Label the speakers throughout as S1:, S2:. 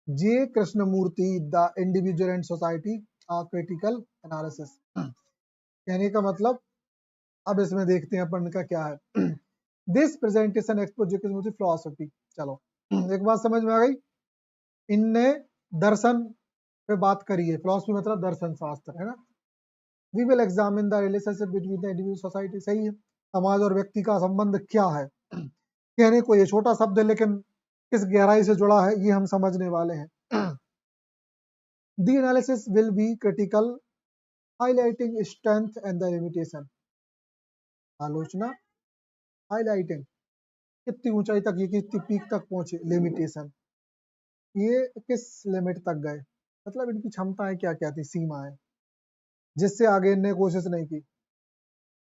S1: J. Krishnamurti, The Individual and Society, A Critical Analysis. कहने का मतलब, अब इसमें देखते हैं अपन का क्या है। दिस प्रेजेंटेशन एक्सपोज मुझे फिलोसफी, चलो एक बात समझ में आ गई। इनने दर्शन पे बात करी है, फिलोसफी मतलब दर्शन शास्त्र है ना। We will examine the relationship between the individual society, सही है। समाज और व्यक्ति का संबंध क्या है, कहने को ये छोटा शब्द है लेकिन किस गहराई से जुड़ा है ये हम समझने वाले हैं। The analysis will be critical, highlighting strength and the limitation. आलोचना, हाईलाइटिंग कितनी ऊंचाई तक, ये कितनी पीक तक पहुंचे, लिमिटेशन ये किस लिमिट तक गए, मतलब इनकी क्षमताएं क्या क्या थी, सीमा है जिससे आगे इनने कोशिश नहीं की।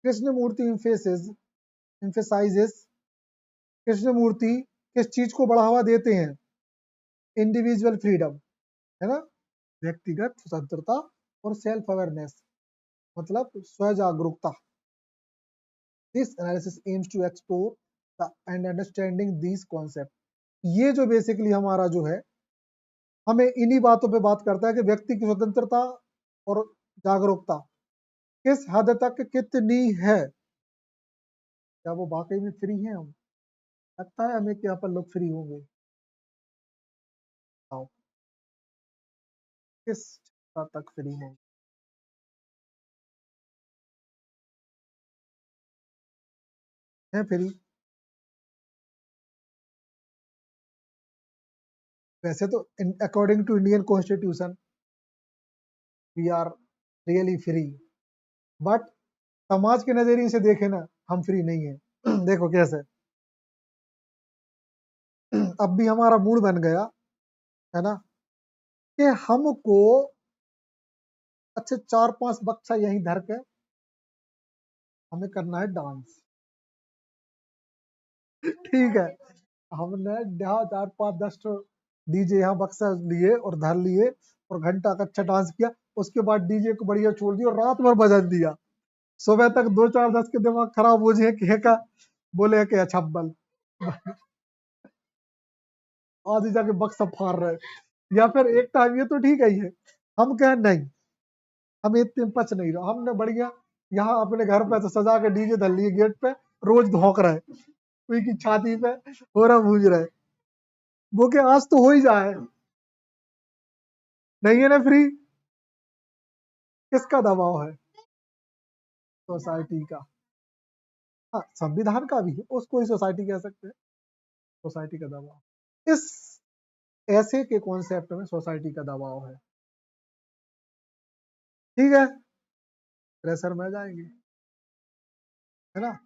S1: कृष्णमूर्ति emphasizes, कृष्णमूर्ति किस चीज को बढ़ावा देते हैं, इंडिविजुअल फ्रीडम है ना, व्यक्तिगत स्वतंत्रता और सेल्फ अवेयरनेस मतलब स्व जागरूकता। This analysis aims to explore and understanding these concept. ये जो बेसिकली हमारा जो है, हमें इन्हीं बातों पे बात करता है कि व्यक्ति की स्वतंत्रता और जागरूकता किस हद तक कितनी है, क्या वो वाकई में फ्री है हम, लगता है हमें कि यहाँ पर लोग फ्री होंगे, आओ किस हद तक फ्री होंगे, है फ्री। वैसे तो according to Indian constitution we are really free, but समाज के नजरिए से देखे ना, हम फ्री नहीं है। देखो कैसे, अब भी हमारा मूड बन गया है ना कि हमको अच्छे 4-5 बच्चा यहीं धर के हमें करना है डांस। ठीक है, हमने यहाँ 4-5-10 डीजे यहाँ बक्सा लिए और धर लिए और घंटा का अच्छा डांस किया, उसके बाद डीजे को बढ़िया छोड़ दिया और रात भर बजा दिया। सुबह तक 2-4-10 के दिमाग खराब हो जाए कि का बोले कि छब्बल आज ही जाके बक्सा फाड़ रहे, या फिर एक टाइम ये तो ठीक है ही है, हम कहें नहीं हम इतने पच नहीं रहा, हमने बढ़िया यहाँ अपने घर पे तो सजा के डीजे धर लिए गेट पे, रोज धोक रहे कोई की छाती पे हो रहा बूझ रहे, वो के आज तो हो ही जाए, नहीं है ना फ्री। किसका दबाव है, सोसाइटी का। हाँ संविधान का भी है, उसको ही सोसाइटी कह सकते हैं, सोसाइटी का दबाव। इस ऐसे के कॉन्सेप्ट में सोसाइटी का दबाव है, ठीक है, प्रेशर में जाएंगे है ना।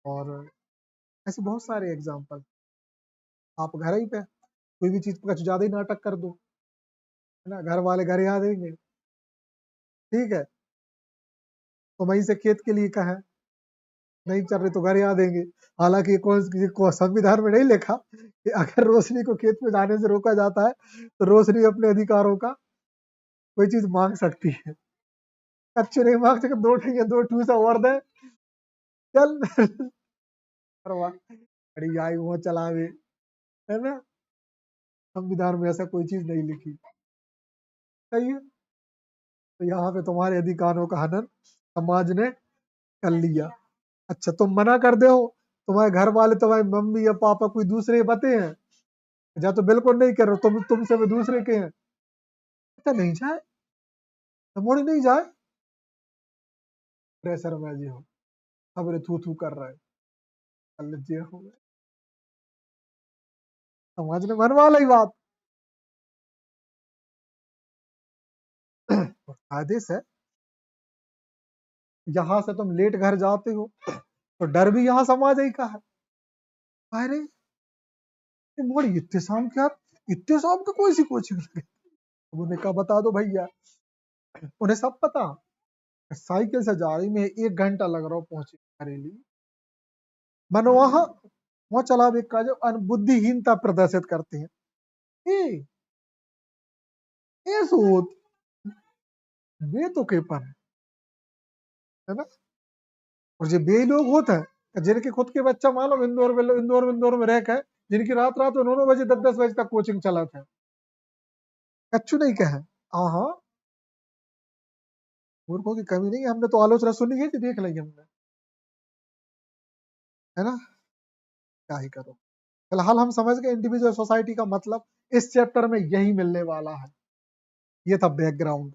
S1: और ऐसे बहुत सारे एग्जाम्पल, आप घर ही पे कोई भी चीज पर कुछ ज्यादा ही नाटक कर दो है ना, घर वाले घर आ देंगे, ठीक है, तो वहीं से खेत के लिए कहा नहीं चल रही तो घर आ देंगे। हालांकि कौन संविधान में नहीं लिखा कि अगर रोशनी को खेत में जाने से रोका जाता है तो रोशनी अपने अधिकारों का कोई चीज मांग सकती है, कच्चे नहीं मांग सकते, दो ठीक है, दो ठूसा और दे चल करवा अरे आई वो चलावे, है ना, संविधान में ऐसा कोई चीज नहीं लिखी, सही है। तो यहाँ पे तुम्हारे अधिकारों का हनन समाज ने कर लिया। अच्छा तुम मना कर दो, तुम्हारे घर वाले तुम्हारे मम्मी या पापा कोई दूसरे बते हैं, या तो बिल्कुल नहीं कर रहे, तुमसे भी दूसरे के हैं, अच्छा नहीं जाए, मोड़ी नहीं जाए, प्रेशर में जी हो, खबरें थू थू कर रहे हैं, जे हो गए, समाज ने मनवा ली बात। आदेश है, यहाँ से तुम लेट घर जाते हो तो डर भी यहाँ समाज ही का है, अरे ये मोड़ी इतने शाम क्या, इतने शाम का कोई सी कोचिंग लगे, उन्हें कहा बता दो भैया, उन्हें सब पता, साइकिल से जा रही मैं 1 घंटा लग रहा हूँ पहुंचे बरेली, मैंने वहां चला का जो बुद्धिहीनता प्रदर्शित करते हैं, ए, ए सोच वे तो केपर है ना, और जो बे लोग होता है जिनके खुद के बच्चा मालूम इंदौर में रह के जिनकी रात रात 9 बजे 10-10 बजे तक कोचिंग चला था। कच्चू नहीं कहे। हाँ हाँ, मूर्खों की कमी नहीं है, हमने तो आलोचना सुनी है कि देख ली हमने, है ना। क्या ही करो। फिलहाल हम समझ गए इंडिविजुअल सोसाइटी का मतलब इस चैप्टर में यही मिलने वाला है। ये था बैकग्राउंड,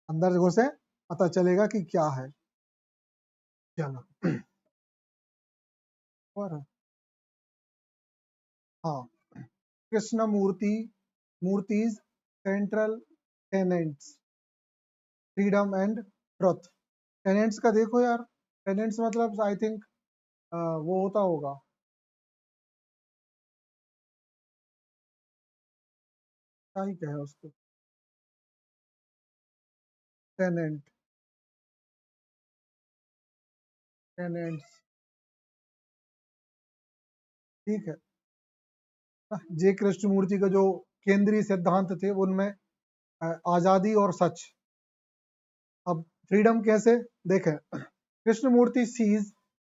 S1: अंदर घुसे पता चलेगा कि क्या है। चलो और हाँ, कृष्ण मूर्ति, मूर्तिज, central tenets, freedom and truth. Tenets का देखो यार, टेनेंट्स मतलब आई थिंक वो होता होगा, क्या ही कहे उसको, टेनेंट, टेनेंट्स, ठीक है। जे कृष्णमूर्ति का जो केंद्रीय सिद्धांत थे उनमें आजादी और सच। अब फ्रीडम कैसे देखें, Krishnamurti sees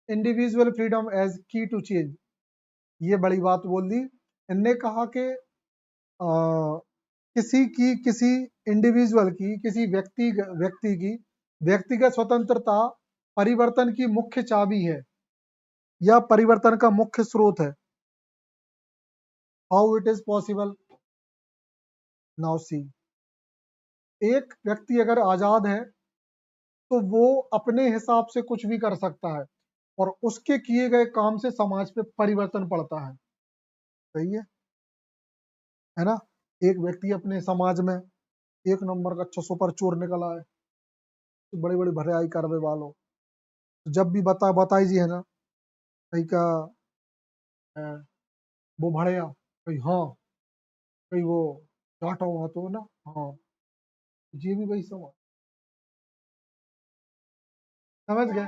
S1: individual freedom as key to change. ये बड़ी बात बोल दी। इनने कहा कि किसी इंडिविजुअल की, किसी व्यक्ति की व्यक्तिगत स्वतंत्रता परिवर्तन की मुख्य चाबी है या परिवर्तन का मुख्य स्रोत है। How it is possible, now see. एक व्यक्ति अगर आजाद है तो वो अपने हिसाब से कुछ भी कर सकता है और उसके किए गए काम से समाज पे परिवर्तन पड़ता है। सही है ना। एक व्यक्ति अपने समाज में एक नंबर का अच्छा सुपर चोर निकला है, तो बड़े बड़े भराई करवे वालों, तो जब भी बताई जी है ना, कहीं का अ, वो भड़िया, कहीं हाँ, कहीं वो डांटा हुआ तो ना, हाँ, ये भी वही समझ गए।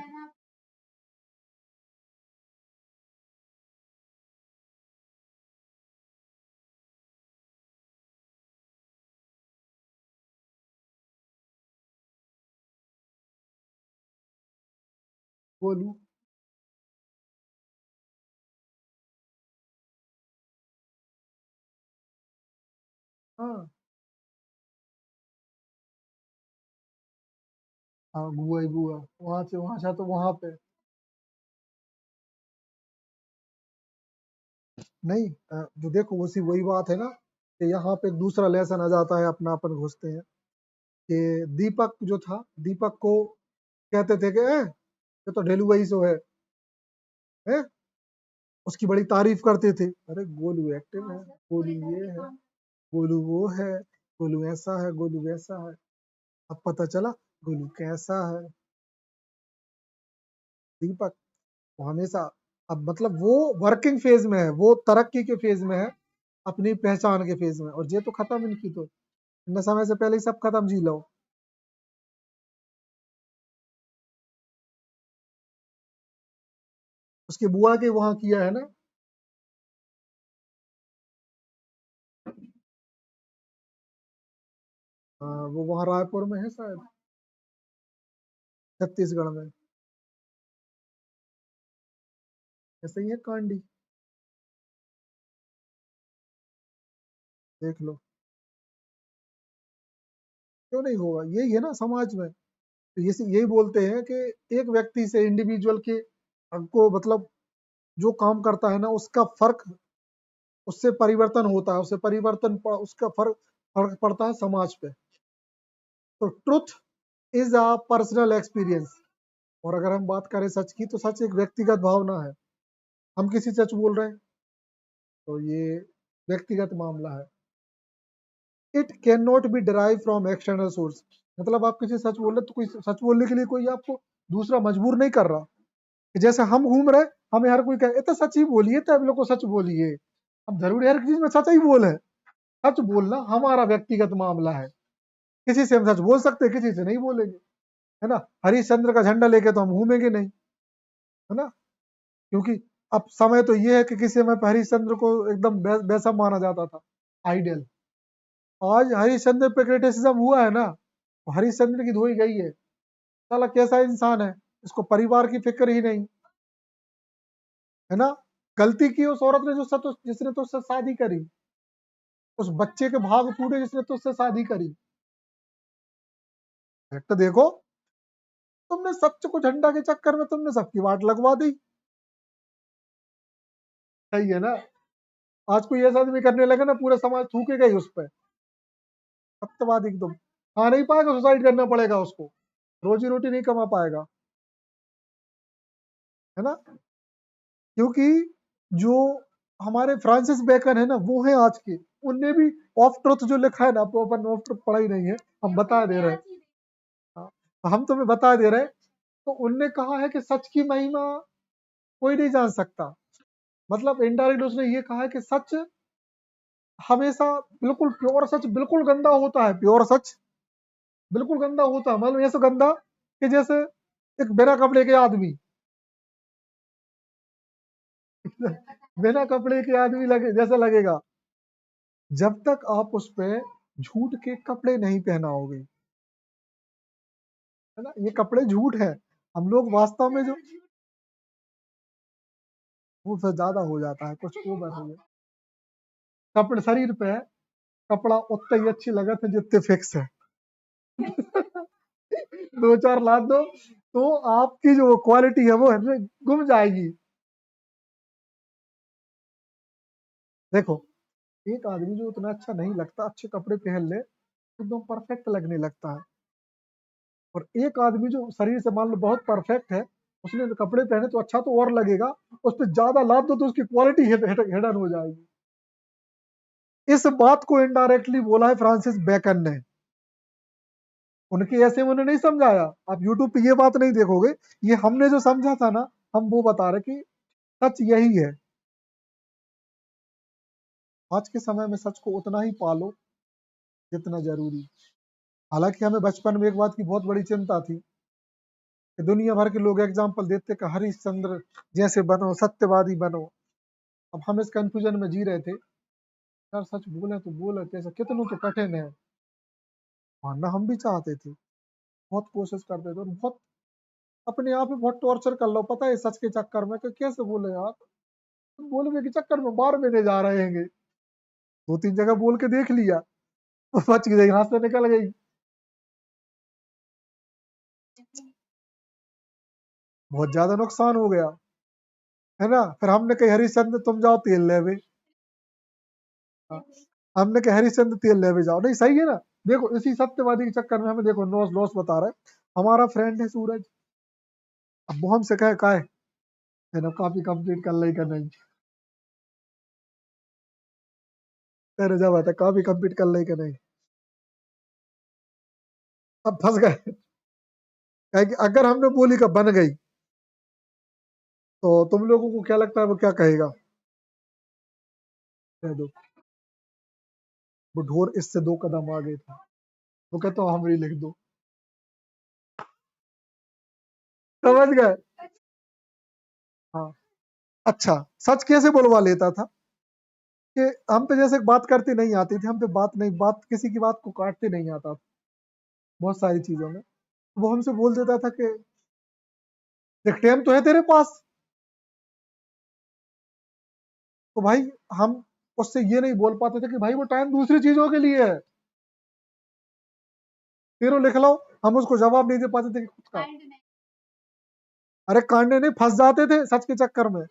S1: बोलू, हाँ हाँ, बुआ ही बुआ, वहां से वहां था तो वहां पे नहीं। जो देखो उसी वही बात है ना, कि यहाँ पे दूसरा लेसन आ जाता है, अपना अपन घुसते हैं कि दीपक जो था, दीपक को कहते थे कि ये तो ढेलू वही सो है? उसकी बड़ी तारीफ करते थे, अरे गोलू एक्टिव है, गोलू ये है, गोलू वो है, गोलू ऐसा है, गोलू वैसा है। अब पता चला गोलू कैसा है। दीपक वो हमेशा, अब मतलब वो वर्किंग फेज में है, वो तरक्की के फेज में है, अपनी पहचान के फेज में, और ये तो खत्म इनकी तो, इतने समय से पहले ही सब खत्म जी लो। उसकी बुआ के वहां किया है ना। वो वहां रायपुर में है शायद, छत्तीसगढ़ में। ऐसे ही है कांडी, देख लो। क्यों नहीं होगा, यही है ना समाज में। तो ये यही बोलते हैं कि एक व्यक्ति से, इंडिविजुअल के को मतलब जो काम करता है ना, उसका फर्क, उससे परिवर्तन होता है, उससे उसका फर्क पड़ता है समाज पे। तो truth is a personal experience. और अगर हम बात करें सच की, तो सच एक व्यक्तिगत भावना है। हम किसी सच बोल रहे हैं तो ये व्यक्तिगत मामला है। It can not be derive from external source. मतलब आप किसी सच बोल रहे, तो कोई सच बोलने के लिए कोई आपको दूसरा मजबूर नहीं कर रहा। कि जैसे हम घूम रहे, हमें हर कोई कहे, तो सच ही बोलिए, तो आप लोग को सच बोलिए। अब जरूरी हर चीज में सच ही बोले। सच बोलना हमारा व्यक्तिगत मामला है। किसी से हम सच बोल सकते हैं, किसी से नहीं बोलेंगे, है ना। हरिश्चंद्र का झंडा लेके तो हम घूमेंगे नहीं, है ना। क्योंकि अब समय तो ये है कि किसी समय पे हरिश्चंद्र को एकदम वैसा माना जाता था, आइडियल। आज हरिश्चंद्र पे क्रिटिसिज्म हुआ है ना, तो हरिश्चंद्र की धोई गई है। साला कैसा इंसान है, इसको परिवार की फिक्र ही नहीं, है ना। गलती की उस औरत ने जिसने तुझसे शादी करी, उस बच्चे के भाग फूटे जिसने तुझसे शादी करी। फैक्ट देखो, तुमने सच को झंडा के चक्कर में तुमने सबकी वाट लगवा दी। सही है ना? आज कोई ऐसा आदमी करने लगे ना, पूरा समाज थूकेगा ही उस पर। सत्यवादी एकदम खा नहीं पाएगा, सुसाइड करना पड़ेगा उसको, रोजी रोटी नहीं कमा पाएगा, है ना? क्योंकि जो हमारे फ्रांसिस बेकन है ना, वो है आज के, उनने भी ऑफ ट्रुथ जो लिखा है ना, आपको अपन ऑफ ट्रुथ पढ़ा ही नहीं है, हम बता दे रहे हैं। हाँ, तो हम तुम्हें बता दे रहे हैं। तो उनने कहा है कि सच की महिमा कोई नहीं जान सकता। मतलब इनडायरेक्ट उसने ये कहा है कि सच हमेशा बिल्कुल प्योर सच बिल्कुल गंदा होता है, प्योर सच बिल्कुल गंदा होता है, मतलब ऐसा गंदा कि जैसे एक बिना कपड़े के आदमी बिना कपड़े के आदमी लगे जैसा लगेगा, जब तक आप उस पे झूठ के कपड़े नहीं पहनाओगे, है ना? ये कपड़े झूठ है, हम लोग वास्तव में जो वो फिर ज्यादा हो जाता है, कुछ ओवर हो जाता है। कपड़े शरीर पे है, कपड़ा उतना ही अच्छी लगत है जितने फिक्स है। दो चार लाख दो तो आपकी जो क्वालिटी है वो है गुम जाएगी। देखो, एक आदमी जो उतना अच्छा नहीं लगता, अच्छे कपड़े पहन ले एकदम परफेक्ट लगने लगता है, और एक आदमी जो शरीर से मान लो बहुत परफेक्ट है, उसने कपड़े पहने तो अच्छा तो और लगेगा, उस पर ज्यादा लाभ दो तो उसकी क्वालिटी हिडन हो जाएगी। इस बात को इनडायरेक्टली बोला है फ्रांसिस बेकन ने, उनके ऐसे उन्होंने नहीं समझाया। आप यूट्यूब पे ये बात नहीं देखोगे, ये हमने जो समझा था ना, हम वो बता रहे कि सच यही है। आज के समय में सच को उतना ही पालो जितना जरूरी। हालांकि हमें बचपन में एक बात की बहुत बड़ी चिंता थी कि दुनिया भर के लोग एग्जाम्पल देते कि हरिश्चंद्र जैसे बनो, सत्यवादी बनो। अब हम इस कंफ्यूजन में जी रहे थे, यार सच बोले तो बोले कैसे, कितनों तो कठिन है मानना। हम भी चाहते थे, बहुत कोशिश करते थे, और बहुत अपने आप में बहुत टॉर्चर कर लो, पता है, सच के चक्कर में कि कैसे बोले यार, बोलने के चक्कर में बार में नहीं जा रहे हैं। दो तीन जगह बोल के देख लिया, वो बच गई, हाथ से निकल गई। बहुत ज्यादा नुकसान हो गया, है ना? फिर हमने कही हरिश्चंद्र तुम जाओ तेल ले भी, हमने कहा हरिश्चंद्र तेल ले भी जाओ, नहीं सही है ना? देखो इसी सत्यवादी के चक्कर में हमें देखो लॉस लॉस बता रहे हैं। हमारा फ्रेंड है सूरज, अब वो हमसे कहे का है ना, कॉपी कंप्लीट कर ली का नहीं, तेरे जब आता कॉपी कंप्लीट कर ली का नहीं, अब फंस गए। कहे कि अगर हमने बोली का बन गई तो तुम लोगों को क्या लगता है वो क्या कहेगा? कह दो, वो ढोर इससे दो कदम आगे था, वो कहता तो हम ही लिख दो। समझ गए? हाँ। अच्छा, सच कैसे बुलवा लेता था कि हम पे जैसे बात करते नहीं आती थी, हम पे बात नहीं, बात किसी की बात को काटते नहीं आता था, बहुत सारी चीजों में। वो हमसे बोल देता था कि देख टाइम तो है तेरे पास, तो भाई हम उससे ये नहीं बोल पाते थे कि भाई वो टाइम दूसरी चीजों के लिए है, तेरो लिख लो। हम उसको जवाब नहीं दे पाते थे कि खुद का, अरे कांडे नहीं, फंस जाते थे सच के चक्कर में,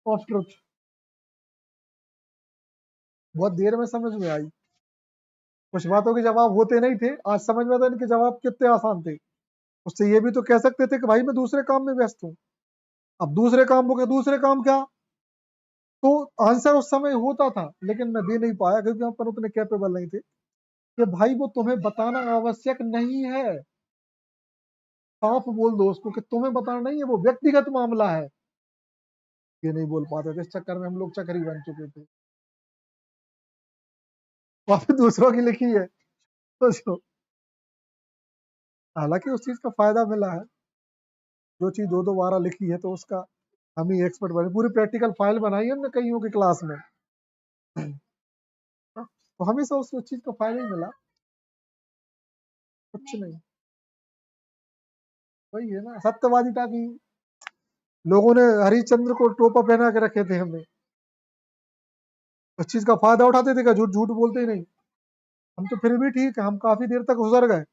S1: ऑफ ट्रुथ। बहुत देर में समझ में आई, कुछ बातों के जवाब होते नहीं थे, आज समझ में आता इनके जवाब कितने आसान थे। उससे ये भी तो कह सकते थे कि भाई मैं दूसरे काम में व्यस्त हूँ। अब दूसरे काम हो गए, दूसरे काम क्या, तो आंसर उस समय होता था, लेकिन मैं दे नहीं पाया क्योंकि हम पर उतने कैपेबल नहीं थे कि भाई वो तुम्हें बताना आवश्यक नहीं है। साफ बोल दो उसको कि तुम्हें बताना नहीं है, वो व्यक्तिगत मामला है। ये नहीं बोल पाते थे, इस चक्कर में हम लोग चक्री बन चुके थे। वापस दूसरों की लिखी है तो हालांकि उस चीज का फायदा मिला है, जो चीज दो दो बारह लिखी है तो उसका हम ही एक्सपर्ट बने, पूरी प्रैक्टिकल फाइल बनाई है हमने कईयों की क्लास में। तो हमेशा उस चीज का फायदा ही मिला, कुछ नहीं। वही है ना सत्यवादिता की लोगों ने हरिश्चंद्र को टोपा पहना के रखे थे हमें, उस चीज का फायदा उठाते थे, क्या झूठ झूठ बोलते ही नहीं। हम तो फिर भी ठीक है, हम काफी देर तक सुधर गए,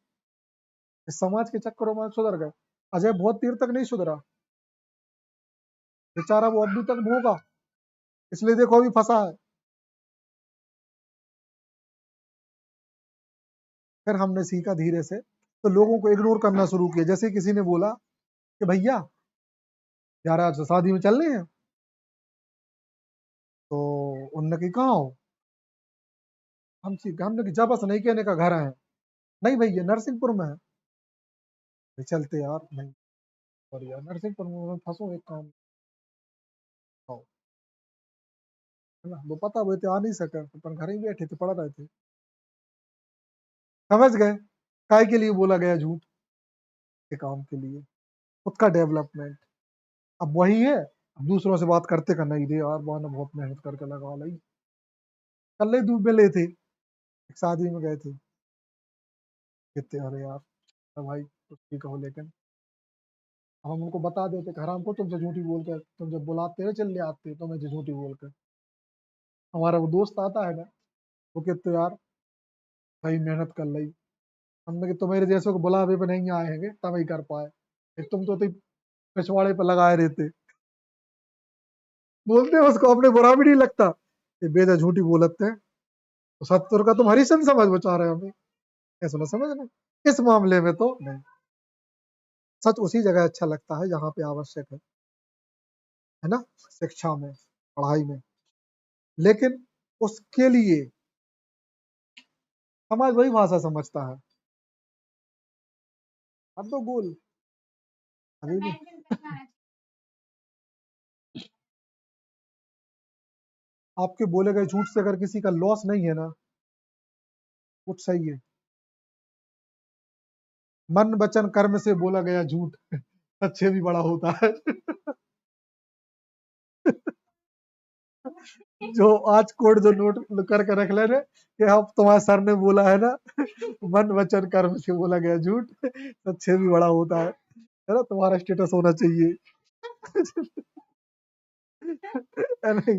S1: इस समाज के चक्करों में सुधर गए। अजय बहुत देर तक नहीं सुधरा बेचारा, वो अभी तक भोगा, इसलिए देखो अभी फंसा है। फिर हमने सीखा धीरे से, तो लोगों को इग्नोर करना शुरू किया। जैसे किसी ने बोला कि भैया यार आज शादी में चल रहे हैं, तो उनने की कहाँ हो, हमने कि जा बस नहीं कहने का घर है, नहीं भैया नरसिंहपुर में है। "भाई, चलते यार, नहीं और यार नरसिंहपुर में मैं फंसू, एक काम आओ, है ना, वो पता वो तो आ नहीं सका, अपन घर ही बैठे थे, पढ़ रहे थे। समझ गए काय के लिए बोला गया झूठ, के काम के लिए, खुद का डेवलपमेंट। अब वही है, अब दूसरों से बात करते का नहीं दे यार, बहाना बहुत मेहनत करके लगा ली, कल ही धूप में ले थे, एक शादी में गए थे, कहते अरे यार तो भाई कुछ भी कहो, लेकिन हम उनको बता देते कि हराम को तुमसे झूठी बोल कर, तुम जब बुलाते हो चल आते तो मैं झूठी बोल कर। हमारा वो दोस्त आता है ना, वो कहते यार भाई मेहनत कर ली, हमने कि तुम्हारे जैसे को बुलावे पे नहीं आए हैं तब ही कर पाए, एक तुम तो पिछवाड़े पे लगाए रहते। बोलते हैं उसको, अपने बुरा भी नहीं लगता कि बेजा झूठी बोलते हैं, तो सत्तर का तुम हरिशन समझ बचा रहे हो हमें, ऐसा ना समझना, इस मामले में तो नहीं। सच उसी जगह अच्छा लगता है जहाँ पे आवश्यक है ना, शिक्षा में, पढ़ाई में। लेकिन उसके लिए समाज वही भाषा समझता है। अब तो बोल अभी भी आपके बोले गए झूठ से अगर किसी का लॉस नहीं है ना, कुछ सही है। मन वचन कर्म से बोला गया झूठ अच्छे भी बड़ा होता है जो आज कोड जो नोट करके रख ले रहे कि अब तुम्हारे सर ने बोला है ना मन वचन कर्म से बोला गया झूठ अच्छे भी बड़ा होता है ना, तुम्हारा स्टेटस होना चाहिए है नहीं,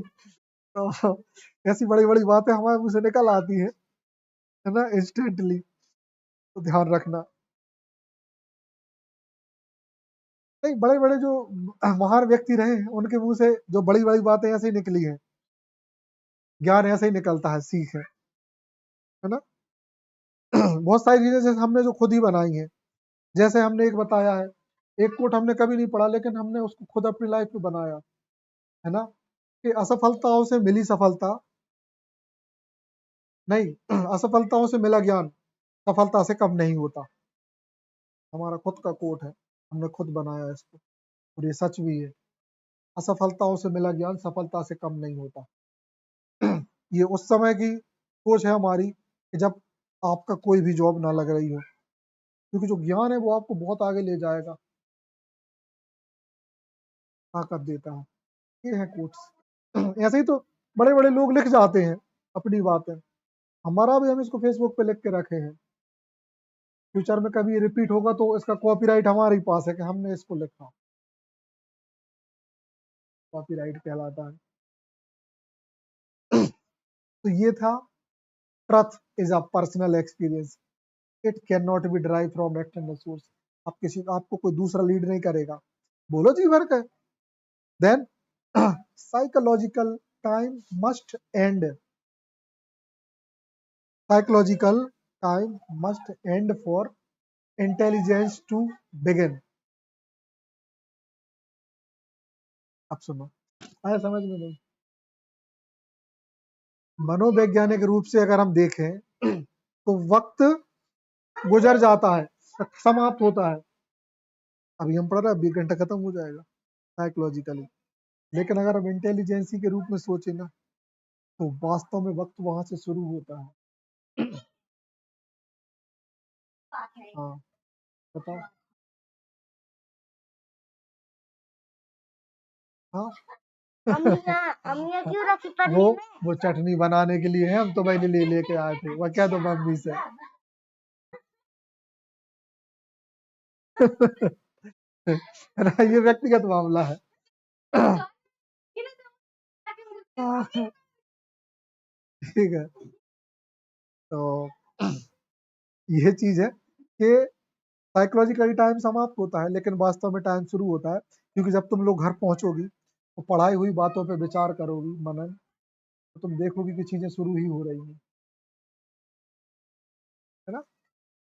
S1: तो ऐसी बड़ी बड़ी बातें हमारे मुंह से निकल आती है ना इंस्टेंटली, तो ध्यान रखना। नहीं, बड़े बड़े जो महान व्यक्ति रहे हैं उनके मुंह से जो बड़ी बड़ी बातें ऐसे ही निकली हैं, ज्ञान ऐसे ही निकलता है, सीख है ना बहुत सारी चीजें जैसे हमने जो खुद ही बनाई हैं, जैसे हमने एक बताया है, एक कोट हमने कभी नहीं पढ़ा लेकिन हमने उसको खुद अपनी लाइफ में बनाया, है ना, कि असफलताओं से मिली सफलता नहीं असफलताओं से मिला ज्ञान सफलता से कम नहीं होता। हमारा खुद का कोट है, हमने खुद बनाया इसको, और ये सच भी है। असफलताओं से मिला ज्ञान सफलता से कम नहीं होता ये उस समय की सोच है हमारी कि जब आपका कोई भी जॉब ना लग रही हो, क्योंकि जो ज्ञान है वो आपको बहुत आगे ले जाएगा, ताकत देता है। ये है कोट्स ऐसे ही तो बड़े बड़े लोग लिख जाते हैं अपनी बातें, हमारा भी हम इसको फेसबुक पे लिख के रखे हैं, फ्यूचर में कभी रिपीट होगा तो इसका कॉपीराइट हमारे ही पास है कि हमने इसको लिखा, कॉपीराइट कहलाता है तो ये था, truth is a personal experience, it can not be drive from external source. आप किसी आपको कोई दूसरा लीड नहीं करेगा, बोलो जी भर का, then psychological time must end, psychological time must end for intelligence to begin. अब सुनो, आया समझ में नहीं, मनोवैज्ञानिक रूप से अगर हम देखें तो वक्त गुजर जाता है, समाप्त होता है, अभी हम पढ़ रहे हैं 20 घंटा खत्म हो जाएगा साइकोलॉजिकली, लेकिन अगर हम इंटेलिजेंसी के रूप में सोचे ना, तो वास्तव में वक्त वहां से शुरू होता है। हाँ बताओ। हाँ अम्मियाँ क्यों रखी पन्नी में? वो चटनी बनाने के लिए है, हम तो मैंने ले लेके आए थे, वो क्या दो मम्मी से है ना, ये व्यक्तिगत मामला है, ठीक है, तो ये चीज है कि साइकोलॉजिकली टाइम समाप्त होता है, लेकिन वास्तव में टाइम शुरू होता है, क्योंकि जब तुम लोग घर पहुंचोगी तो पढ़ाई हुई बातों पे विचार करोगी, मनन, तो तुम देखोगी कि चीजें शुरू ही हो रही हैं, है ना।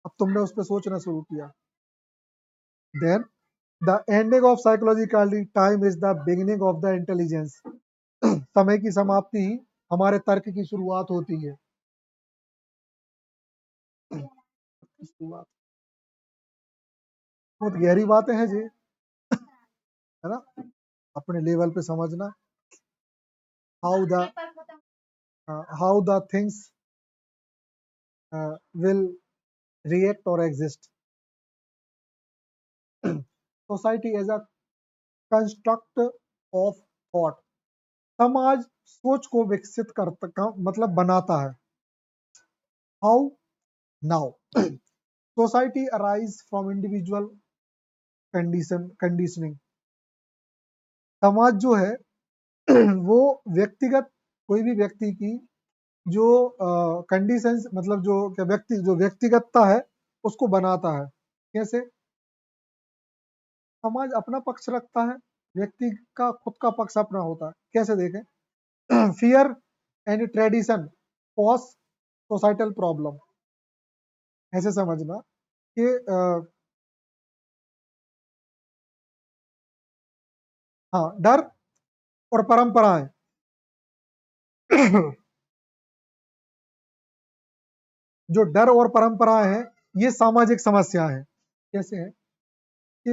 S1: अब तुमने उस पर सोचना शुरू किया। Then the ending of psychologically time is the beginning of the intelligence. समय की समाप्ति ही हमारे तर्क की शुरुआत होती है। शुरुआत बहुत गहरी बातें हैं जी, है ना। अपने लेवल पे समझना, how the how the things will react और exist. Society as a construct of thought. समाज सोच को विकसित करता मतलब बनाता है। How? Now society arise from individual conditioning. समाज जो है वो व्यक्तिगत, कोई भी व्यक्ति की जो कंडीशंस मतलब जो क्या जो व्यक्तिगतता है उसको बनाता है। कैसे? समाज अपना पक्ष रखता है, व्यक्ति का खुद का पक्ष अपना होता है। कैसे देखें? Fear and tradition cause societal problem. ऐसे समझना कि हाँ, डर और परंपराएं जो डर और परंपराएं हैं ये सामाजिक समस्या है। कैसे है कि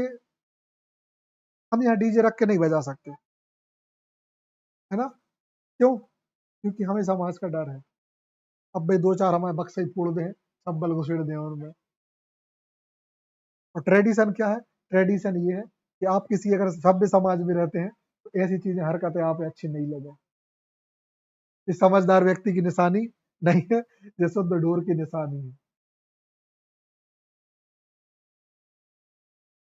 S1: हम यहाँ डीजे रख के नहीं बजा सकते, है ना। क्यों? क्योंकि हमें समाज का डर है। अब भाई दो चार हमारे बक्से ही फोड़ दें, सब बल घुसेड़ दें उनमें। और ट्रेडिशन क्या है? ट्रेडिशन ये है कि आप किसी अगर सभ्य समाज में रहते हैं तो ऐसी चीजें हरकतें आप अच्छी नहीं लगे। इस समझदार व्यक्ति की निशानी नहीं है, ये शुद्ध ढोर की निशानी है।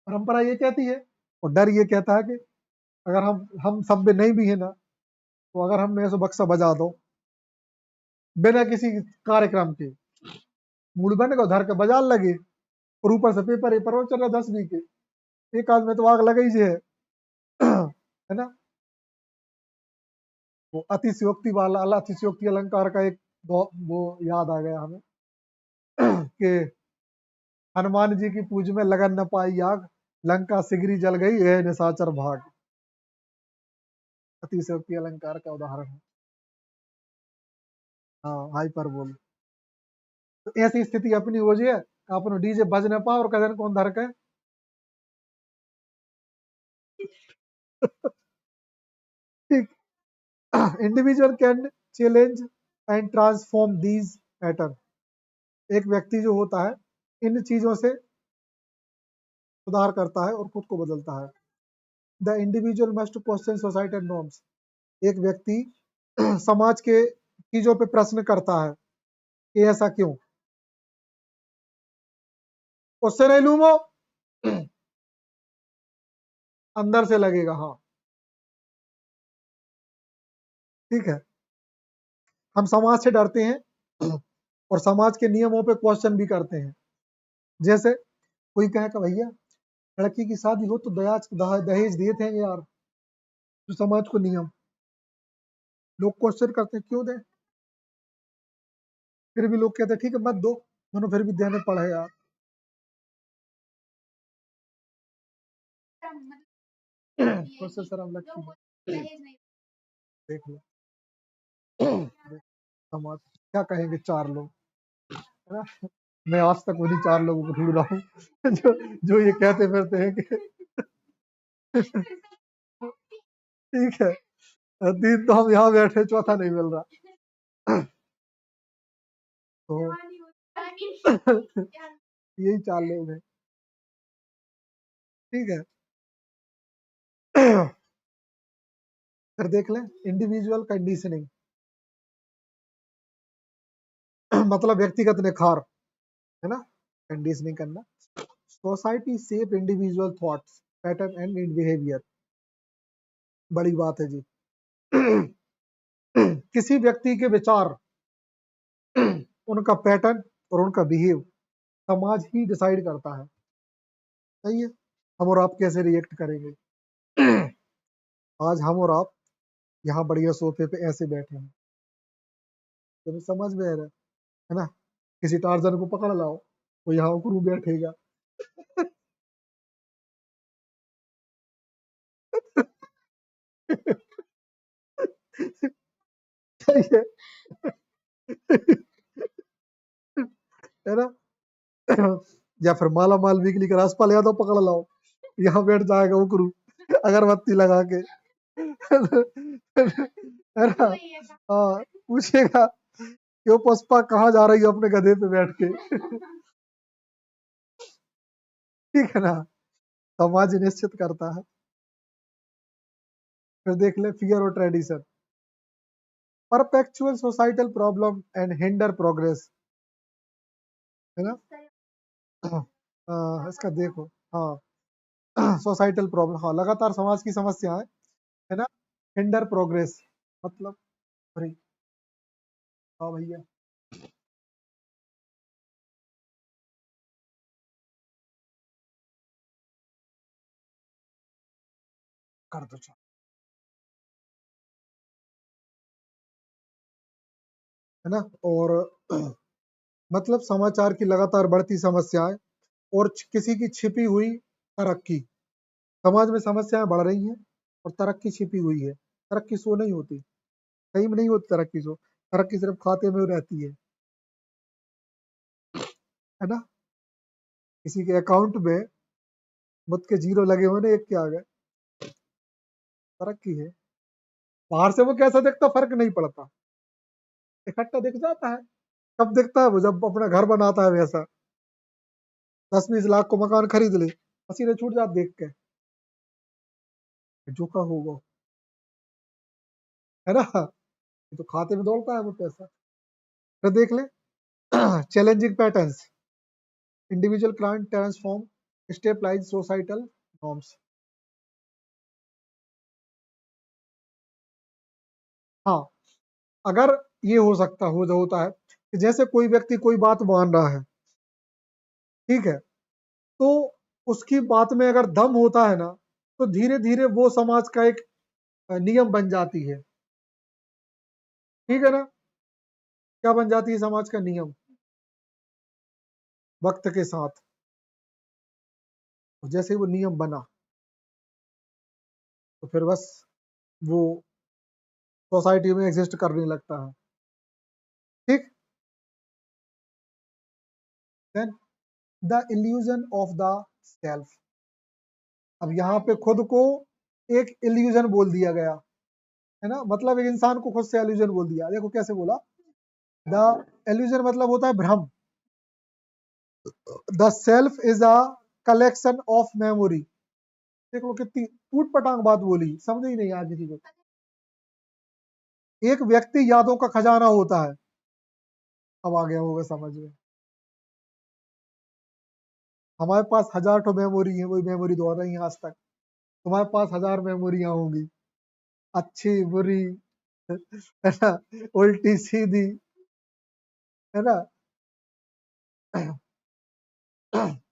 S1: परंपरा ये कहती है और डर ये कहता है कि अगर हम सभ्य नहीं भी है ना, तो अगर हम में से बक्सा बजा दो बिना किसी कार्यक्रम के, मूड बन को धर के बजा लगे, और ऊपर से पेपर पेपर चल रहा 10वीं के, एक आध में तो आग लगा ही है है ना। वो अतिशयोक्ति वाला अतिशयोक्ति अलंकार का एक वो याद आ गया हमें कि हनुमान जी की पूज में लगन न पाई आग, लंका सिगरी जल गई है निशाचर भाग। अतिशयोक्ति अलंकार का उदाहरण है। हाँ, हाइपर बोल। तो ऐसी स्थिति अपनी हो जाए, अपन डीजे बज न पाओ और कदन कौन धर के ठीक। Individual can challenge and transform these pattern. एक व्यक्ति जो होता है इन चीजों से सुधार करता है और खुद को बदलता है। The individual must question society norms. एक व्यक्ति समाज के चीजों पे प्रश्न करता है कि ऐसा क्यों। उससे नहीं लूमो अंदर से लगेगा, हाँ ठीक है। हम समाज से डरते हैं और समाज के नियमों पे क्वेश्चन भी करते हैं। जैसे कोई कहे कि भैया लड़की की शादी हो तो दहेज दिए थे यार, जो समाज को नियम, लोग क्वेश्चन करते हैं क्यों दे, फिर भी लोग कहते हैं ठीक है मत दो, मनो फिर भी देने पड़े यार। क्वेश्चन सर हम लगती है, देख लो समाज क्या कहेंगे चार लोग, है ना। मैं आज तक उन्हीं चार लोगों को ढूंढ रहा हूँ जो ये कहते फिरते हैं कि ठीक है, तीन तो हम यहाँ बैठे, चौथा नहीं मिल रहा। तो यही चार लोग हैं, ठीक है। फिर देख लें इंडिविजुअल कंडीशनिंग मतलब व्यक्तिगत निखार, है ना, कंडीशनिंग करना। Society shape individual thoughts pattern and behaviour. बड़ी बात है जी। किसी व्यक्ति के विचार, उनका पैटर्न और उनका बिहेव समाज ही डिसाइड करता है। सही है। हम और आप कैसे रिएक्ट करेंगे। आज हम और आप यहाँ बढ़िया सोफे पे ऐसे बैठे हैं, तो समझ में आ रहा है ना। किसी टार्जन को पकड़ लाओ, वो यहाँ उकरू बैठेगा। सही है। है ना। या फिर माला माल वीकली का राजपाल यादव पकड़ लाओ, यहाँ बैठ जाएगा उकरू अगरबत्ती लगा के। है ना। हाँ, पूछेगा क्यों पुष्पा कहाँ जा रही हो अपने गधे पे बैठ के। ठीक है ना। समाज निश्चित करता है। फिर देख ले फियर और tradition, perpetual societal problem and hinder progress. है ना। इसका देखो। हाँ, सोसाइटल प्रॉब्लम, हाँ लगातार समाज की समस्याएं, है ना। हिंडर प्रोग्रेस मतलब, अरे हाँ भैया, कर दो चालू। है ना। और मतलब समाचार की लगातार बढ़ती समस्याएं और किसी की छिपी हुई तरक्की। समाज में समस्याएं बढ़ रही हैं और तरक्की छिपी हुई है। तरक्की सो नहीं होती, सही में नहीं होती तरक्की सो। तरक्की सिर्फ खाते में रहती है ना। किसी के अकाउंट में मुझ के जीरो लगे हुए ने, एक के आ गए, तरक्की है। बाहर से वो कैसा दिखता फर्क नहीं पड़ता, इकट्ठा दिख जाता है। कब दिखता है वो, जब अपना घर बनाता है वैसा, 10-20 लाख को मकान खरीद ले, पसीने छूट जाते देख के, जो का होगा। है ना। ये तो खाते में दौड़ता है वो पैसा। फिर देख ले challenging patterns, individual client transform stabilise societal norms. हाँ, अगर ये हो सकता हो जो होता है कि जैसे कोई व्यक्ति कोई बात मान रहा है, ठीक है, तो उसकी बात में अगर दम होता है ना, तो धीरे धीरे वो समाज का एक नियम बन जाती है। ठीक है ना। क्या बन जाती है समाज का नियम वक्त के साथ। जैसे ही वो नियम बना, तो फिर बस वो सोसाइटी में एग्जिस्ट करने लगता है। ठीक। Then the illusion of the self. अब यहाँ पे खुद को एक इल्यूजन बोल दिया गया, है ना। मतलब एक इंसान को खुद से इल्यूजन बोल दिया। देखो कैसे बोला, द इल्यूजन मतलब होता है भ्रम। The self is a collection of memory. देख लो कितनी टूट पटांग बात बोली, समझ ही नहीं आ किसी को। एक व्यक्ति यादों का खजाना होता है। अब आ गया होगा समझ में। हमारे पास हजार तो मेमोरी है, वही मेमोरी दोहरा रही है आज तक। तुम्हारे पास हजार मेमोरियां होंगी, अच्छी बुरी, है ना, उल्टी सीधी, है ना,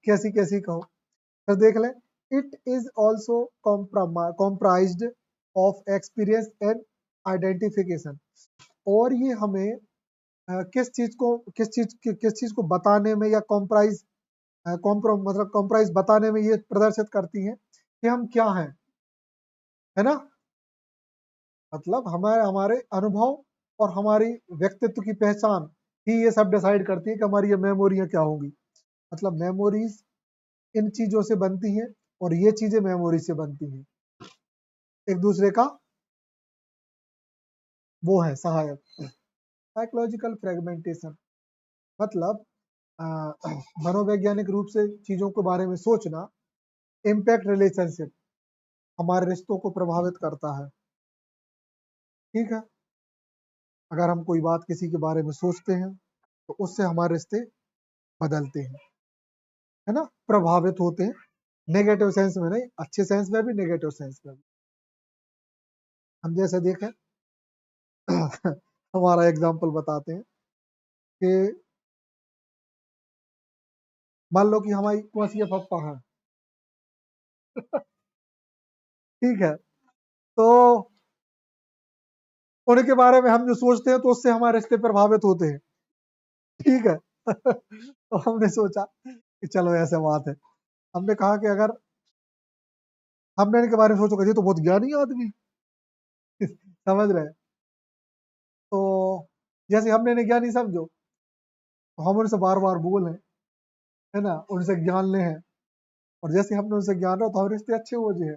S1: कैसी कैसी कहो। फिर देख ले, it is also comprised of experience and identification. और ये हमें किस चीज को बताने में, या कॉम्प्राइज मतलब कॉम्प्राइज बताने में ये प्रदर्शित करती है कि हम क्या हैं। है ना। मतलब हमारे हमारे अनुभव और हमारी व्यक्तित्व की पहचान ही ये सब डिसाइड करती है कि हमारी ये मेमोरियां क्या होंगी। मतलब मेमोरीज इन चीजों से बनती हैं और ये चीजें मेमोरी से बनती हैं, एक दूसरे का वो है सहायक। साइकोलॉजिकल फ्रेगमेंटेशन मतलब अ, मनोवैज्ञानिक रूप से चीजों के बारे में सोचना। इम्पैक्ट रिलेशनशिप हमारे रिश्तों को प्रभावित करता है। ठीक है। अगर हम कोई बात किसी के बारे में सोचते हैं, तो उससे हमारे रिश्ते बदलते हैं, है ना, प्रभावित होते हैं। नेगेटिव सेंस में नहीं, अच्छे सेंस में भी, नेगेटिव सेंस में भी। हम जैसे देखें हमारा एग्जाम्पल बताते हैं कि मान लो कि हमारी कुआसिया पप्पा हैं, ठीक है, तो उनके बारे में हम जो सोचते हैं तो उससे हमारे रिश्ते प्रभावित होते हैं, ठीक है। तो हमने सोचा कि चलो ऐसे बात है, हमने कहा कि अगर हमने इनके बारे में सोचो ये तो बहुत ज्ञानी आदमी समझ रहे हैं, तो जैसे हमने इन्हें ज्ञानी समझो तो हम उनसे बार बार बोले, है ना, उनसे ज्ञान ले हैं, और जैसे हमने उनसे ज्ञान रहा तो हमारे रिश्ते अच्छे हो जाए,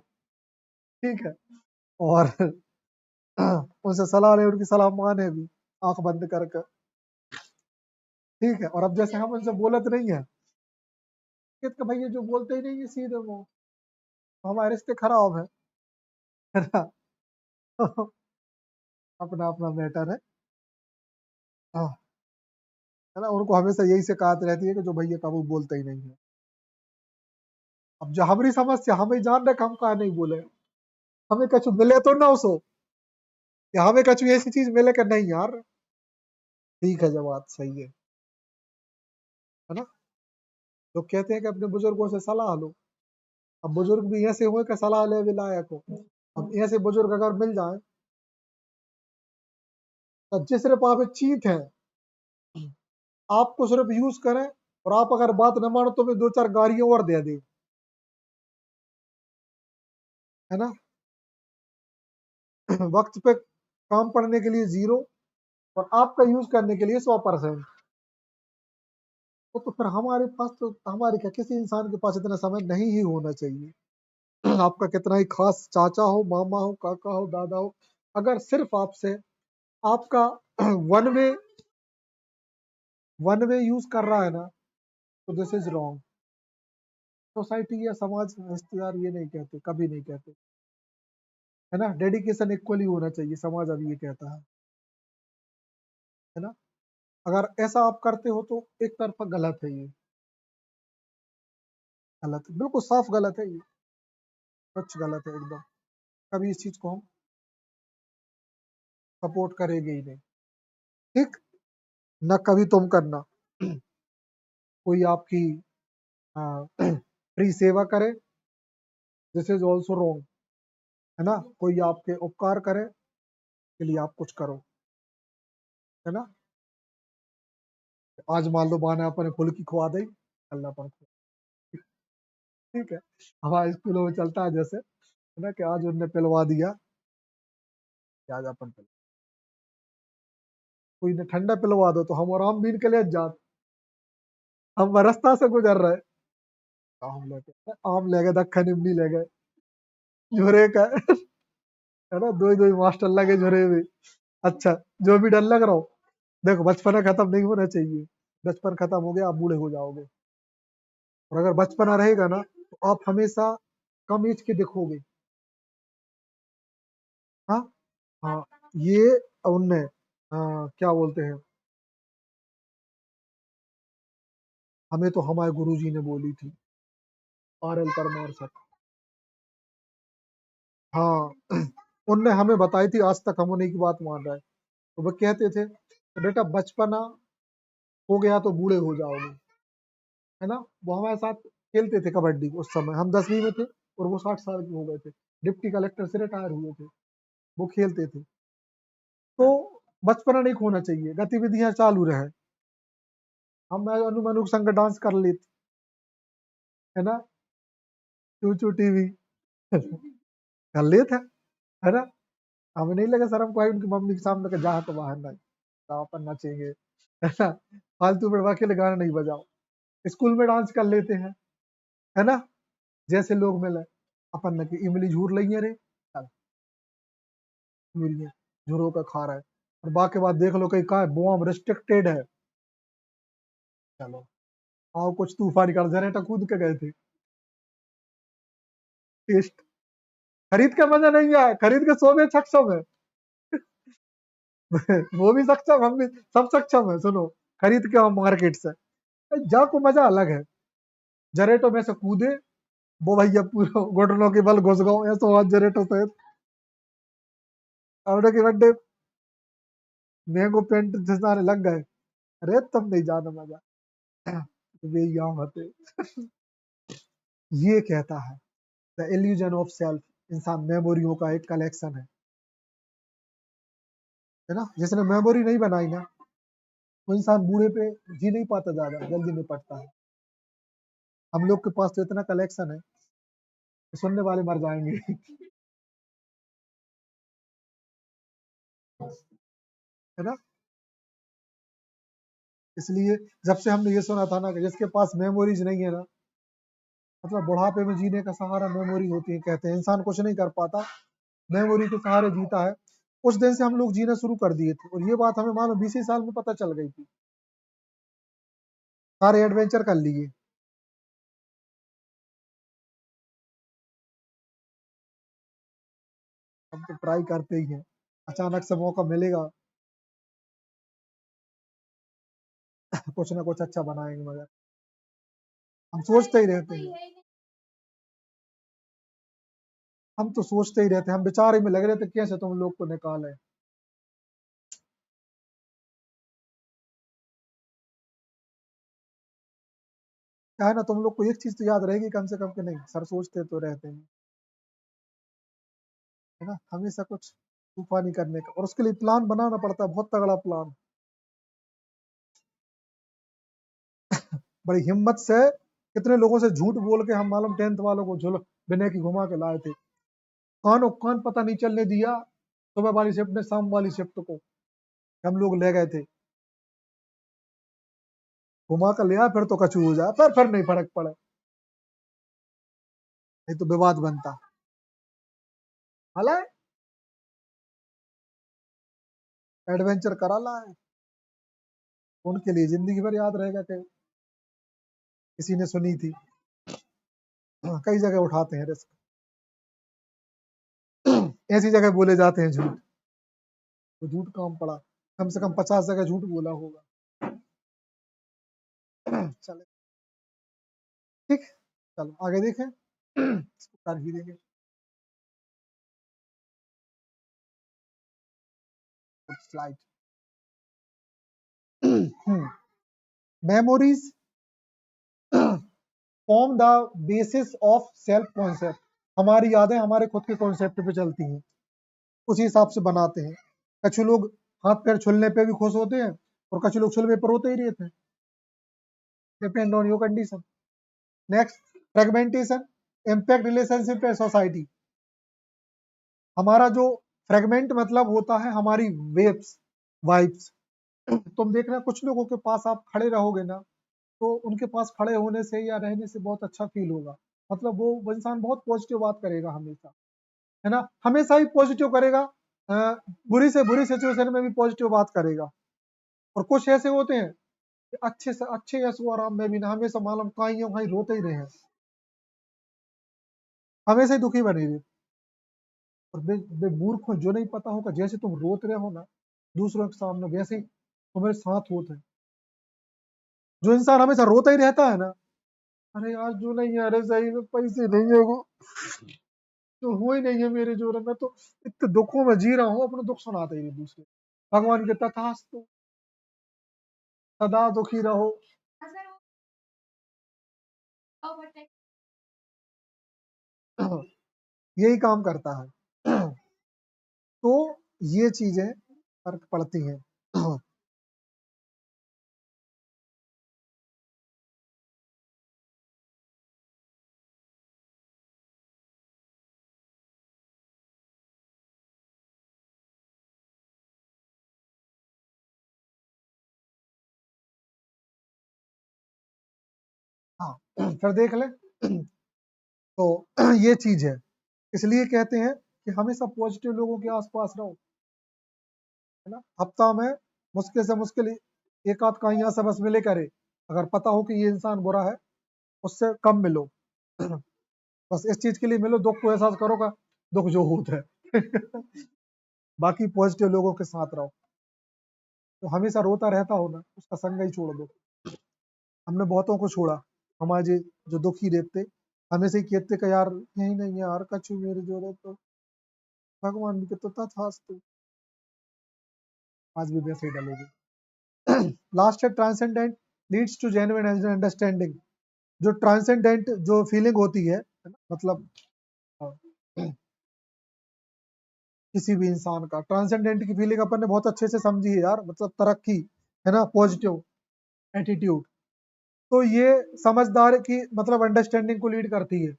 S1: ठीक है। और उनसे सलाह ले, उनकी सलाह माने भी आंख बंद करके, ठीक है। और अब जैसे हम उनसे बोलत नहीं है कि भाई ये जो बोलते ही नहीं है सीधे मुंह, तो हमारे रिश्ते खराब है ना। अपना अपना मैटर है, हाँ, है ना। उनको हमेशा यही शिकायत रहती है कि जो भैया कबू बोलते ही नहीं है। अब जो हमारी समस्या, हम ही जान रहे कि हम कहा नहीं बोले, हमें कछु मिले तो ना उसो, या हमें कछु ऐसी चीज मिले कि नहीं यार, ठीक है, जब बात सही है ना। लोग कहते हैं कि अपने बुजुर्गों से सलाह लो, अब बुजुर्ग भी ऐसे हुए कि सलाह ले भी लायक हो। अब ऐसे बुजुर्ग अगर मिल जाए तो जिस सिर्फ आप एक चीत है, आपको सिर्फ यूज करें, और आप अगर बात न मानो तो भी दो चार गाड़ियां और दे दे, है ना। वक्त पे काम पड़ने के लिए 0 और आपका यूज करने के लिए 100%। तो फिर हमारे पास तो, हमारे क्या, किसी इंसान के पास इतना समय नहीं ही होना चाहिए। आपका कितना ही खास चाचा हो, मामा हो, काका हो, दादा हो, अगर सिर्फ आपसे आपका one way one way use कर रहा है ना, तो दिस इज रॉन्ग। सोसाइटी या समाज, रिश्तेदार ये नहीं कहते, कभी नहीं कहते, है ना। डेडिकेशन इक्वली होना चाहिए, समाज अभी ये कहता है ना। अगर ऐसा आप करते हो तो एक तरफा गलत है, ये गलत है, बिल्कुल साफ गलत है ये, सच गलत है एकदम। कभी इस चीज को हम सपोर्ट करेंगे ही नहीं, ठीक। न कभी तुम करना कोई आपकी फ्री सेवा करे, दिस इज ऑल्सो रॉन्ग, है ना। कोई आपके उपकार करे के लिए आप कुछ करो, है ना। आज मान लो बाने अपन फुल्की खुआ दई, अल्लाह अपन को, ठीक है। हमारे स्कूलों में चलता है जैसे, है ना, कि आज उनने पिलवा दिया कि आज अपन पिलवा, कोई ने ठंडा पिलवा दो तो हम आराम बीन के लिए जात, हम रास्ता से गुजर रहे, आम ले गए, दक्खन इमली ले गए, झोरे का, है ना, दो ही मास्टर लगे झोरे में। अच्छा, जो भी डर लग रहा हो, देखो बचपना खत्म नहीं होना चाहिए, बचपन खत्म हो गया आप बूढ़े हो जाओगे, और अगर बचपना रहेगा ना तो आप हमेशा कम एज के दिखोगे। हाँ, हाँ, ये उनने, क्या बोलते हैं, हमें तो हमारे गुरुजी ने बोली थी, RL परमार सर, हाँ। उनने हमें बताई थी, आज तक हम उन्हीं की बात मान रहे हैं। तो वो कहते थे कि बेटा बचपना हो गया तो बूढ़े हो जाओगे, है ना। वो हमारे साथ खेलते थे कबड्डी, उस समय हम 10वीं में थे और वो 60 साल के हो गए थे, डिप्टी कलेक्टर से रिटायर हुए थे, वो खेलते थे। तो बचपना नहीं खोना चाहिए, गतिविधियां चालू रहे। हम अनुमनु के संग डांस कर लेते, है ना, चू चू टीवी कर लेते, है ना। हमें नहीं लगा शर्म को आई उनकी मम्मी के सामने का, जहाँ तो बाहर नहीं, तो अपन नाचेंगे, है ना। फालतू में अकेले गाना नहीं बजाओ, स्कूल में डांस कर लेते हैं, है ना। जैसे लोग मिले, अपन ने की इमली झूर लइए रे, चल इमली झूरों का खा रहा है, और बाकी बात देख लो कहीं का बुआ रिस्ट्रिक्टेड है, चलो आओ कुछ तूफान कर जनरेटर कूद के गए थे, टेस्ट, खरीद के मजा नहीं आया, खरीद के सो में सक्षम है। वो भी सक्षम, हम भी, सब सक्षम है, सुनो, खरीद के हम मार्केट से, जा को मजा अलग है, जनरेटर में से कूदे, वो भैया पूरा घुटनों के बल घुस गओ, ऐसा हुआ जनरेटर से, और के बर्थडे मैंगो पेंट घिसाने लग गए। अरे तुम नहीं जाना मजा। वे यहाँ होते। ये कहता है द इल्यूजन ऑफ सेल्फ, इंसान मेमोरियों का एक कलेक्शन है ना। जिसने मेमोरी नहीं बनाई ना, वो इंसान बूढ़े पे जी नहीं पाता, ज्यादा जल्दी निपटता है। हम लोग के पास तो इतना कलेक्शन है, सुनने वाले मर जाएंगे। है ना। इसलिए जब से हमने ये सुना था ना कि जिसके पास मेमोरीज नहीं है ना, मतलब बुढ़ापे में जीने का सहारा मेमोरी होती है। कहते हैं इंसान कुछ नहीं कर पाता, मेमोरी के सहारे जीता है। उस दिन से हम लोग जीना शुरू कर दिए थे, और ये बात हमें मानो 20 ही साल में पता चल गई थी। सारे एडवेंचर कर लिए। हम तो ट्राई करते ही हैं, अचानक से मौका मिलेगा कुछ ना कुछ अच्छा बनाएंगे, मगर हम सोचते ही रहते हैं। हम तो सोचते ही रहते हैं, हम बेचारे में लग रहे थे कैसे तुम लोग को निकालें। क्या है ना, तुम लोग को एक चीज तो याद रहेगी कम से कम, कि नहीं सर सोचते तो रहते हैं। है ना, हमेशा कुछ तूफानी करने का, और उसके लिए प्लान बनाना पड़ता है, बहुत तगड़ा प्लान। बड़ी हिम्मत से कितने लोगों से झूठ बोल के हम मालूम 10th वालों को झुल बिना की घुमा के लाए थे। कानो कान पता नहीं चलने दिया सुबह वाली शिफ्ट ने शाम वाली शिफ्ट को, हम लोग ले गए थे। घुमा कर लिया, फिर तो कछू हो जाए, फिर नहीं फर्क पड़े, नहीं तो विवाद बनता। हालांकि एडवेंचर करा ला है, उनके लिए जिंदगी भर याद रहेगा कि किसी ने सुनी थी। कई जगह उठाते हैं रिस्क, ऐसी जगह बोले जाते हैं झूठ, तो झूठ काम पड़ा। कम से कम 50 जगह झूठ बोला होगा। चले ठीक, चलो आगे देखें। इसको कर ही देंगे slide. Memories form the basis of self concept. हमारी यादें हमारे खुद के कॉन्सेप्ट पे चलती हैं, उसी हिसाब से बनाते हैं। कुछ लोग हाथ पैर छुलने पे भी खुश होते हैं, और कुछ लोग छुलवे पर रोते ही रहते हैं। Depend on your condition. Next, fragmentation, impact relationship and society. हमारा जो फ्रेगमेंट मतलब होता है हमारी वेब्स, वाइब्स। तुम देखना कुछ लोगों के पास आप खड़े रहोगे ना, तो उनके पास खड़े होने से या रहने से बहुत अच्छा फील होगा। मतलब वो इंसान बहुत पॉजिटिव बात करेगा हमेशा, है ना, हमेशा ही पॉजिटिव करेगा। अ, बुरी से बुरी सिचुएशन में भी पॉजिटिव बात करेगा। और कुछ ऐसे होते हैं कि अच्छे से अच्छे ऐसो आराम में भी ना, हमेशा मालूम कहीं कहीं रोते ही रहे, हमेशा ही दुखी बने रहे। और वे मूर्ख हो जो नहीं पता होगा, जैसे तुम रोत रहे हो ना दूसरों के सामने, वैसे ही तुम्हारे साथ होते हैं। जो इंसान हमेशा रोता ही रहता है ना, अरे यार जो नहीं है, अरे सही में पैसे नहीं है, वो तो हो ही नहीं है मेरे जोर में, तो इतने दुखों में जी रहा हूँ, अपने दुख सुनाते ही दूसरे। भगवान के तथास्तु, सदा दुखी रहो। यही काम करता है। तो ये चीजें फर्क पड़ती हैं। हाँ, फिर देख ले। तो ये चीज है, इसलिए कहते हैं कि हमेशा पॉजिटिव लोगों के आसपास रहो। है ना, हफ्ता में मुश्किल से मुश्किल एक आध का यहाँ से बस मिले करे, अगर पता हो कि ये इंसान बुरा है, उससे कम मिलो। बस इस चीज के लिए मिलो, दुख को एहसास करोगा, दुख जो होता है। बाकी पॉजिटिव लोगों के साथ रहो। तो हमेशा रोता रहता हो ना, उसका संग ही छोड़ दो। हमने बहुतों को छोड़ा, हमारे जो दुखी रहते, हमेशा ही कहते कि यार यही नहीं है यार, कछु मेरे जोड़े तो भगवान भी कहते तथास्तु। आज भी वैसे ही डलेगी। लास्ट है transcendent leads to genuine understanding. जो ट्रांसेंडेंट जो फीलिंग होती है ना, मतलब किसी भी इंसान का ट्रांसेंडेंट की फीलिंग अपन ने बहुत अच्छे से समझी है यार, मतलब तरक्की है ना, पॉजिटिव एटीट्यूड। तो ये समझदार की मतलब अंडरस्टैंडिंग को लीड करती है,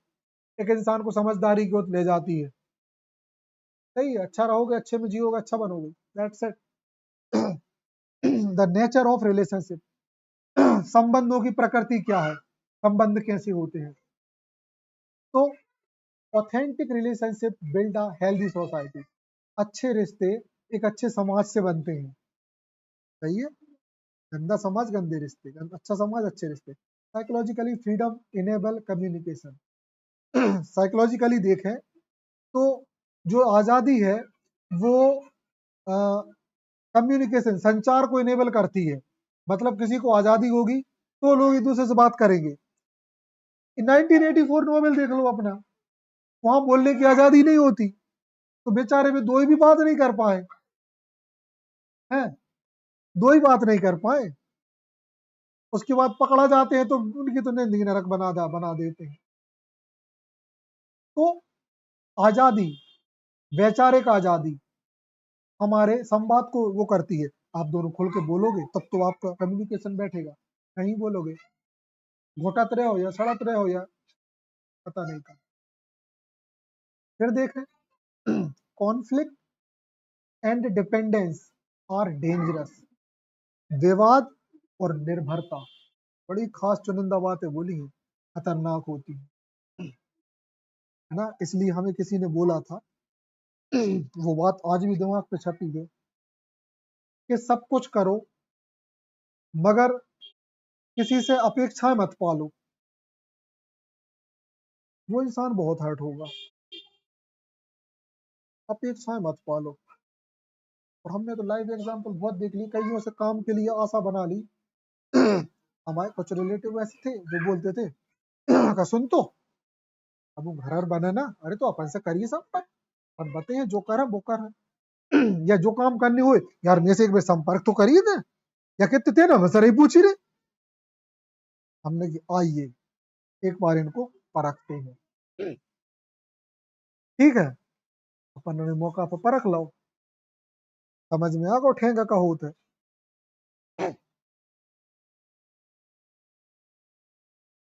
S1: एक इंसान को समझदारी की ओर ले जाती है। सही है, अच्छा रहोगे, अच्छे में जियोगे, अच्छा बनोगे, that's it. The nature of relationship, संबंधों की प्रकृति क्या है, संबंध कैसे होते हैं। तो authentic relationship build a healthy society. अच्छे रिश्ते एक अच्छे समाज से बनते हैं। सही है, गंदा समाज गंदे रिश्ते, अच्छा समाज अच्छे रिश्ते। Psychologically freedom enable communication. Psychologically देखें तो जो आज़ादी है वो कम्युनिकेशन संचार को इनेबल करती है। मतलब किसी को आज़ादी होगी तो लोग एक दूसरे से बात करेंगे। 1984 नोवेल देख लो अपना, वहां बोलने की आज़ादी नहीं होती तो बेचारे में दो ही भी बात नहीं कर पाए हैं, दो ही बात नहीं कर पाए, उसके बाद पकड़ा जाते हैं तो उनकी तो जिंदगी नरक बना देते हैं। तो आज़ादी, वैचारिक आज़ादी हमारे संवाद को वो करती है। आप दोनों खुल के बोलोगे तब तो आपका कम्युनिकेशन बैठेगा, नहीं बोलोगे घोटात रहे हो या सड़त रहे हो या पता नहीं का। फिर देखें, conflict and dependence are dangerous. विवाद और निर्भरता, बड़ी खास चुनिंदा बातें बोली हैं, खतरनाक होती है ना। इसलिए हमें किसी ने बोला था, वो बात आज भी दिमाग पे छपी है, कि सब कुछ करो मगर किसी से अपेक्षाएं मत पालो, वो इंसान बहुत हर्ट होगा। अपेक्षाएं मत पालो। और हमने तो लाइव एग्जांपल बहुत देख ली, कईयों से काम के लिए आशा बना ली। हमारे कुछ रिलेटिव ऐसे थे जो बोलते थे का सुन तो अब वो घर बने ना, अरे तो अपन से करिए सब पर, अपन बताए जो कर वो कर। या जो काम करने हुए यार मेरे से एक बार संपर्क तो करिए ना, या कहते थे ना मैं सर ही पूछ ही रहे। हमने कि आइए एक बार इनको परखते हैं, ठीक है, अपन ने मौका पर परख लो, समझ में आ गो ठेंगा का होता है,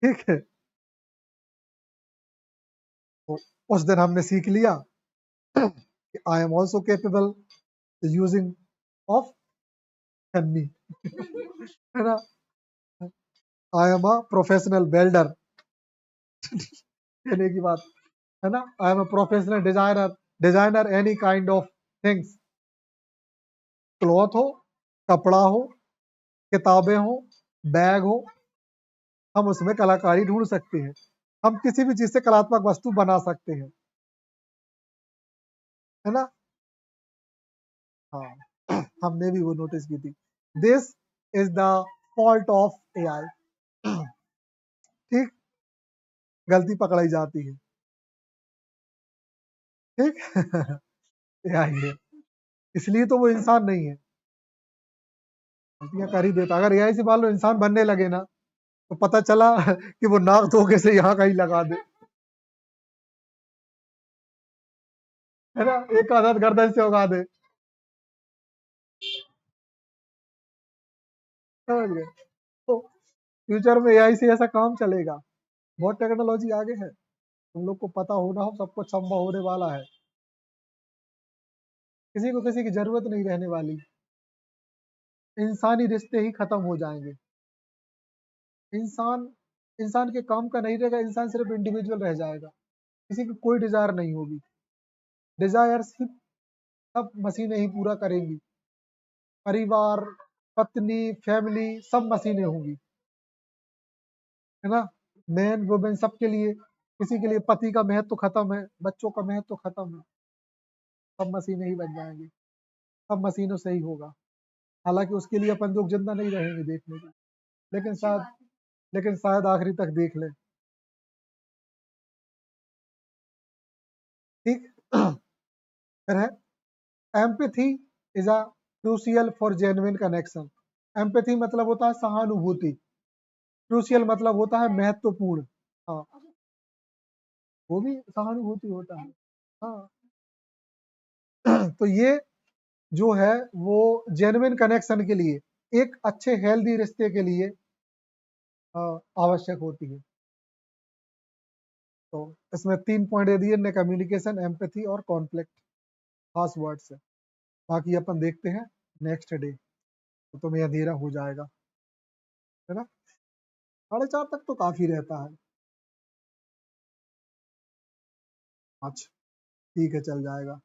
S1: ठीक है। तो उस दिन हमने सीख लिया कि I am also capable using of एमी, है ना, I am a professional welder, कहने की बात है ना, I am a professional designer, designer any kind of things, cloth हो, कपड़ा हो, किताबें हो, बैग हो, हम उसमें कलाकारी ढूंढ सकते हैं, हम किसी भी चीज से कलात्मक वस्तु बना सकते हैं, है ना। हाँ, हमने भी वो नोटिस की थी। This is the fault of AI, ठीक, गलती पकड़ाई जाती है, ठीक। एआई है, इसलिए तो वो इंसान नहीं है, गलतियां कर ही देता। अगर एआई से मान लो इंसान बनने लगे ना, तो पता चला कि वो नाक धोखे से यहाँ कहीं लगा दे, है ना, एक आदत गर्दन से उगा दे, समझ गए। तो फ्यूचर में एआई से ऐसा काम चलेगा, बहुत टेक्नोलॉजी आगे है, तुम लोग को पता होना हो, सब कुछ संभव होने वाला है, किसी को किसी की जरूरत नहीं रहने वाली, इंसानी रिश्ते ही खत्म हो जाएंगे। इंसान इंसान के काम का नहीं रहेगा, इंसान सिर्फ इंडिविजुअल रह जाएगा, किसी की कोई डिजायर नहीं होगी, डिजायर सिर्फ सब मशीनें ही पूरा करेंगी, परिवार, पत्नी, फैमिली सब मशीनें होंगी, है ना, मैन वुमेन सबके लिए, किसी के लिए पति का महत्व खत्म है, बच्चों का महत्व खत्म है, सब मशीनें ही बन जाएंगी, सब मशीनों से ही होगा। हालांकि उसके लिए अपन लोग जिंदा नहीं रहेंगे देखने के, लेकिन शायद आखिरी तक देख ले, ठीक। फिर है empathy is a crucial for genuine connection. Empathy मतलब होता है सहानुभूति, क्रूशियल मतलब होता है महत्वपूर्ण। हाँ, वो भी सहानुभूति होता है। हाँ तो ये जो है वो जेन्युइन कनेक्शन के लिए, एक अच्छे हेल्दी रिश्ते के लिए आवश्यक होती है। तो इसमें 3 पॉइंट दे दिए ने, कम्युनिकेशन, एम्पैथी और कॉन्फ्लिक्ट, खास वर्ड्स है। बाकी अपन देखते हैं नेक्स्ट डे, तो तुम्हें अंधेरा हो जाएगा, है ना। 4:30 तक तो काफी रहता है। अच्छा ठीक है, चल जाएगा।